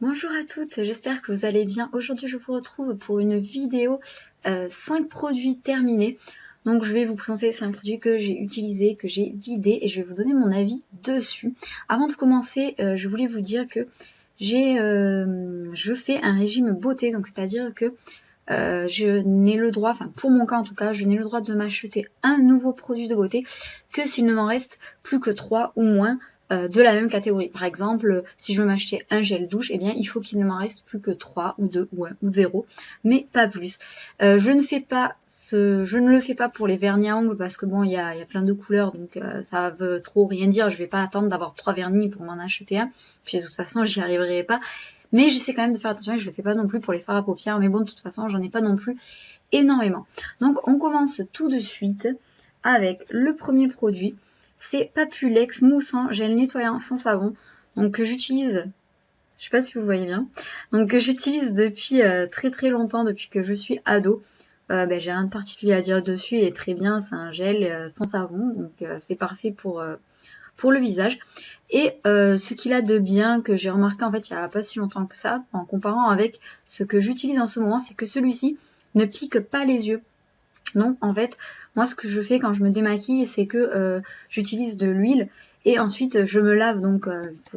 Bonjour à toutes, j'espère que vous allez bien. Aujourd'hui je vous retrouve pour une vidéo 5 produits terminés. Donc je vais vous présenter 5 produits que j'ai utilisés, que j'ai vidés et je vais vous donner mon avis dessus. Avant de commencer, je voulais vous dire que je fais un régime beauté, donc c'est-à-dire que je n'ai le droit, enfin pour mon cas en tout cas, je n'ai le droit de m'acheter un nouveau produit de beauté que s'il ne m'en reste plus que 3 ou moins de la même catégorie. Par exemple, si je veux m'acheter un gel douche, eh bien il faut qu'il ne m'en reste plus que 3 ou 2 ou 1 ou 0, mais pas plus. Je ne le fais pas pour les vernis à ongles parce que bon, il y a plein de couleurs, donc ça veut trop rien dire. Je vais pas attendre d'avoir 3 vernis pour m'en acheter un, puis de toute façon j'y arriverai pas. Mais j'essaie quand même de faire attention et je le fais pas non plus pour les fards à paupières. Mais bon, de toute façon, j'en ai pas non plus énormément. Donc, on commence tout de suite avec le premier produit. C'est Papulex moussant gel nettoyant sans savon. Donc, que j'utilise, je sais pas si vous le voyez bien. Donc, que j'utilise depuis très très longtemps, depuis que je suis ado. J'ai rien de particulier à dire dessus. Il est très bien. C'est un gel sans savon. Donc, c'est parfait pour le visage. Et ce qu'il a de bien que j'ai remarqué en fait il y a pas si longtemps que ça, en comparant avec ce que j'utilise en ce moment, c'est que celui-ci ne pique pas les yeux. Donc en fait, moi ce que je fais quand je me démaquille, c'est que j'utilise de l'huile et ensuite je me lave. Donc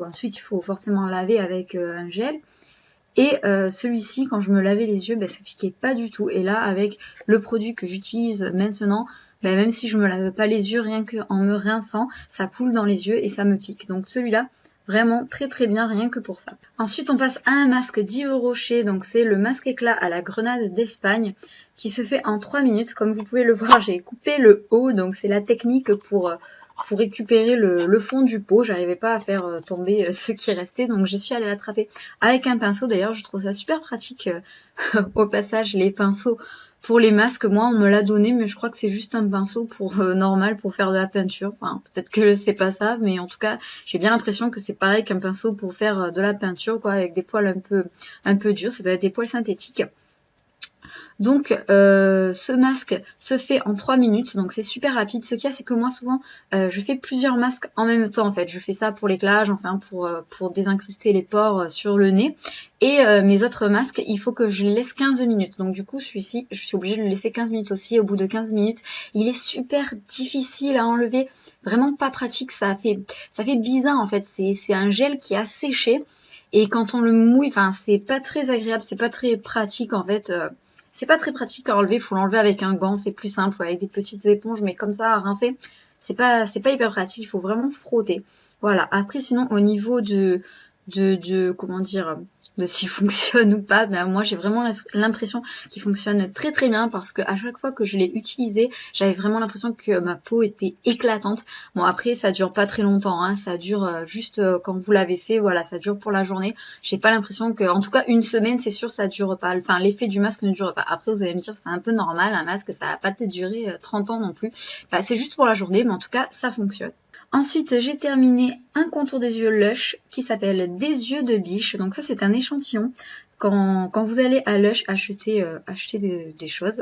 ensuite il faut forcément laver avec un gel. Et celui-ci, quand je me lavais les yeux, ça piquait pas du tout. Et là, avec le produit que j'utilise maintenant, même si je me lave pas les yeux, rien qu'en me rinçant, ça coule dans les yeux et ça me pique. Donc celui-là, vraiment très très bien, rien que pour ça. Ensuite, on passe à un masque d'Yves Rocher. Donc c'est le masque éclat à la grenade d'Espagne qui se fait en 3 minutes. Comme vous pouvez le voir, j'ai coupé le haut. Donc c'est la technique pour récupérer le fond du pot. J'arrivais pas à faire tomber ce qui restait, donc je suis allée l'attraper avec un pinceau. D'ailleurs, je trouve ça super pratique au passage, les pinceaux pour les masques. Moi, on me l'a donné, mais je crois que c'est juste un pinceau pour normal pour faire de la peinture. Enfin, peut-être que je sais pas ça, mais en tout cas, j'ai bien l'impression que c'est pareil qu'un pinceau pour faire de la peinture, quoi, avec des poils un peu durs. Ça doit être des poils synthétiques. Donc ce masque se fait en 3 minutes, donc c'est super rapide. Ce qu'il y a, c'est que moi souvent je fais plusieurs masques en même temps en fait. Je fais ça pour l'éclairage, enfin pour désincruster les pores sur le nez. Et mes autres masques, il faut que je les laisse 15 minutes. Donc du coup celui-ci, je suis obligée de le laisser 15 minutes aussi. Au bout de 15 minutes, il est super difficile à enlever, vraiment pas pratique, ça fait bizarre en fait. C'est un gel qui a séché. Et quand on le mouille, enfin c'est pas très agréable, c'est pas très pratique en fait. C'est pas très pratique à enlever, faut l'enlever avec un gant, c'est plus simple, avec des petites éponges, mais comme ça à rincer, c'est pas hyper pratique, il faut vraiment frotter. Voilà. Après sinon au niveau de comment dire, de s'il fonctionne ou pas, moi j'ai vraiment l'impression qu'il fonctionne très très bien parce que à chaque fois que je l'ai utilisé, j'avais vraiment l'impression que ma peau était éclatante. Bon après ça dure pas très longtemps, hein, ça dure juste quand vous l'avez fait, voilà, ça dure pour la journée. J'ai pas l'impression que, en tout cas une semaine c'est sûr ça dure pas, enfin l'effet du masque ne dure pas. Après vous allez me dire c'est un peu normal, un masque ça va pas peut-être durer 30 ans non plus. Enfin, c'est juste pour la journée, mais en tout cas ça fonctionne. Ensuite, j'ai terminé un contour des yeux Lush qui s'appelle Des yeux de biche. Donc ça, c'est un échantillon. Quand vous allez à Lush acheter des choses,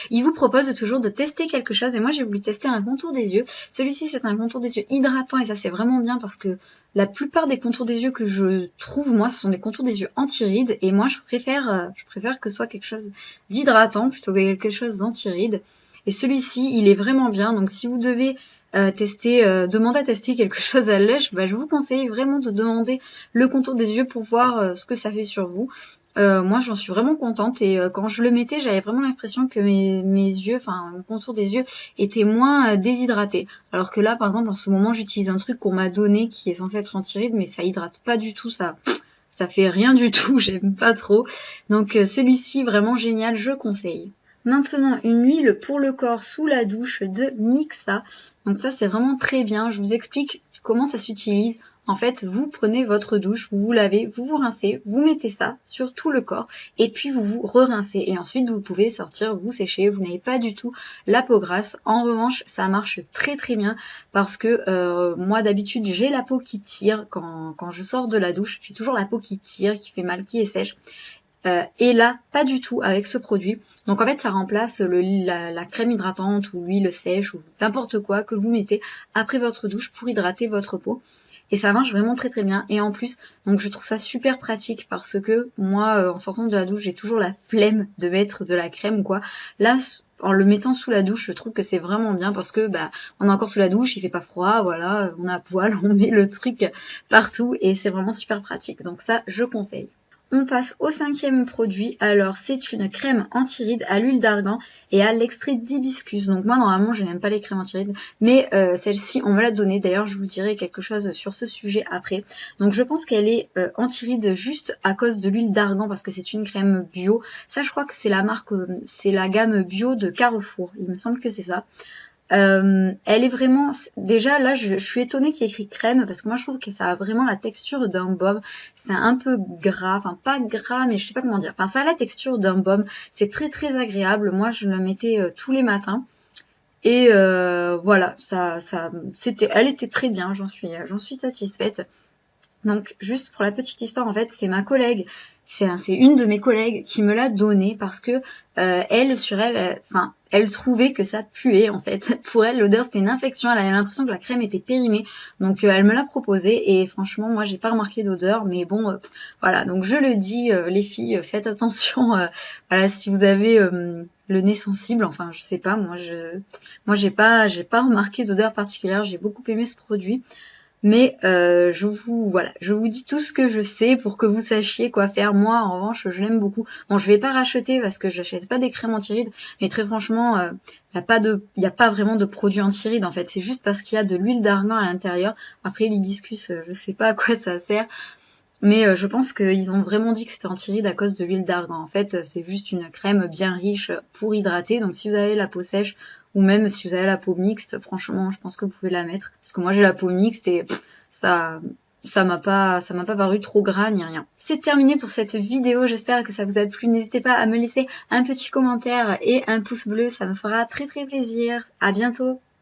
ils vous proposent toujours de tester quelque chose. Et moi, j'ai voulu tester un contour des yeux. Celui-ci, c'est un contour des yeux hydratant et ça, c'est vraiment bien parce que la plupart des contours des yeux que je trouve, moi, ce sont des contours des yeux anti-rides. Et moi, je préfère que ce soit quelque chose d'hydratant plutôt que quelque chose d'anti-rides. Et celui-ci, il est vraiment bien. Donc, si vous devez demander à tester quelque chose à Lush, je vous conseille vraiment de demander le contour des yeux pour voir ce que ça fait sur vous. Moi j'en suis vraiment contente et quand je le mettais j'avais vraiment l'impression que mes yeux, enfin mon contour des yeux était moins déshydraté. Alors que là par exemple en ce moment j'utilise un truc qu'on m'a donné qui est censé être anti-rides mais ça hydrate pas du tout, ça fait rien du tout, j'aime pas trop. Donc celui-ci vraiment génial, je conseille. Maintenant, une huile pour le corps sous la douche de Mixa. Donc ça, c'est vraiment très bien. Je vous explique comment ça s'utilise. En fait, vous prenez votre douche, vous vous lavez, vous vous rincez, vous mettez ça sur tout le corps et puis vous vous re-rincez. Et ensuite, vous pouvez sortir, vous sécher. Vous n'avez pas du tout la peau grasse. En revanche, ça marche très très bien parce que moi, d'habitude, j'ai la peau qui tire quand je sors de la douche. J'ai toujours la peau qui tire, qui fait mal, qui est sèche. Et là, pas du tout avec ce produit. Donc en fait, ça remplace la crème hydratante ou l'huile sèche ou n'importe quoi que vous mettez après votre douche pour hydrater votre peau. et ça marche vraiment très très bien. Et en plus, donc je trouve ça super pratique parce que moi, en sortant de la douche, j'ai toujours la flemme de mettre de la crème ou quoi. Là, en le mettant sous la douche, je trouve que c'est vraiment bien parce que on est encore sous la douche, il fait pas froid, voilà, on a à poil, on met le truc partout et c'est vraiment super pratique. Donc ça, je conseille. On passe au 5e produit. Alors, c'est une crème anti-rides à l'huile d'argan et à l'extrait d'hibiscus. Donc moi, normalement, je n'aime pas les crèmes anti-rides, mais celle-ci, on me l'a donnée. D'ailleurs, je vous dirai quelque chose sur ce sujet après. Donc, je pense qu'elle est anti-rides juste à cause de l'huile d'argan parce que c'est une crème bio. Ça, je crois que c'est la marque, c'est la gamme bio de Carrefour. Il me semble que c'est ça. Elle est vraiment, déjà là je suis étonnée qu'il y ait écrit crème parce que moi je trouve que ça a vraiment la texture d'un baume. C'est un peu gras, enfin pas gras mais je sais pas comment dire, enfin ça a la texture d'un baume, c'est très très agréable. Moi je le mettais tous les matins et voilà, elle était très bien, j'en suis satisfaite. Donc juste pour la petite histoire, en fait, c'est ma collègue, c'est une de mes collègues qui me l'a donnée parce que elle trouvait que ça puait en fait. Pour elle, l'odeur c'était une infection, elle avait l'impression que la crème était périmée. Donc elle me l'a proposée et franchement, moi j'ai pas remarqué d'odeur, mais bon, voilà. Donc je le dis, les filles, faites attention. Voilà, si vous avez le nez sensible, enfin je sais pas, moi j'ai pas remarqué d'odeur particulière. J'ai beaucoup aimé ce produit. Mais je vous dis tout ce que je sais pour que vous sachiez quoi faire. Moi, en revanche, je l'aime beaucoup. Bon, je vais pas racheter parce que j'achète pas des crèmes anti-rides, mais très franchement, y a pas vraiment de produits anti-rides en fait. C'est juste parce qu'il y a de l'huile d'argan à l'intérieur. Après, l'hibiscus, je sais pas à quoi ça sert. Mais je pense qu'ils ont vraiment dit que c'était anti-rides à cause de l'huile d'argan. En fait, c'est juste une crème bien riche pour hydrater. Donc si vous avez la peau sèche ou même si vous avez la peau mixte, franchement, je pense que vous pouvez la mettre. Parce que moi j'ai la peau mixte et ça m'a pas paru trop gras ni rien. C'est terminé pour cette vidéo. J'espère que ça vous a plu. N'hésitez pas à me laisser un petit commentaire et un pouce bleu. Ça me fera très très plaisir. À bientôt.